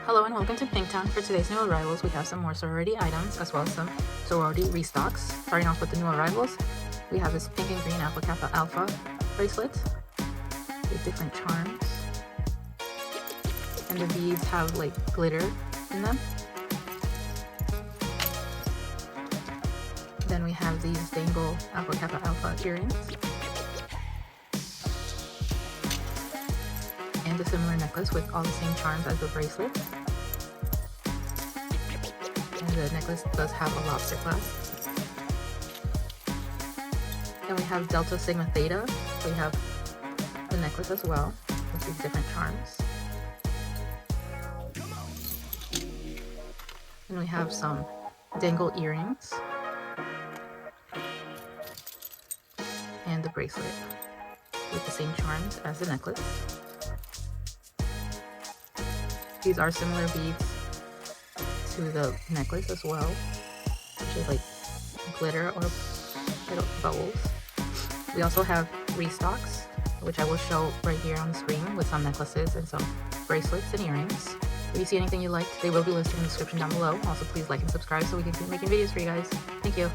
Hello and welcome to Pinktown. For today's new arrivals, we have some more sorority items as well as some sorority restocks. Starting off with the new arrivals, we have this pink and green Alpha Kappa Alpha bracelet with different charms. And the beads have like glitter in them. Then we have these dangle Alpha Kappa Alpha earrings. And a similar necklace with all the same charms as the bracelet. And the necklace does have a lobster clasp. Then we have Delta Sigma Theta. So we have the necklace as well with these different charms. And we have some dangle earrings. And the bracelet with the same charms as the necklace. These are similar beads to the necklace as well, which is like glitter or little bubbles. We also have restocks, which I will show right here on the screen with some necklaces and some bracelets and earrings. If you see anything you liked, they will be listed in the description down below. Also, please like and subscribe so we can keep making videos for you guys. Thank you.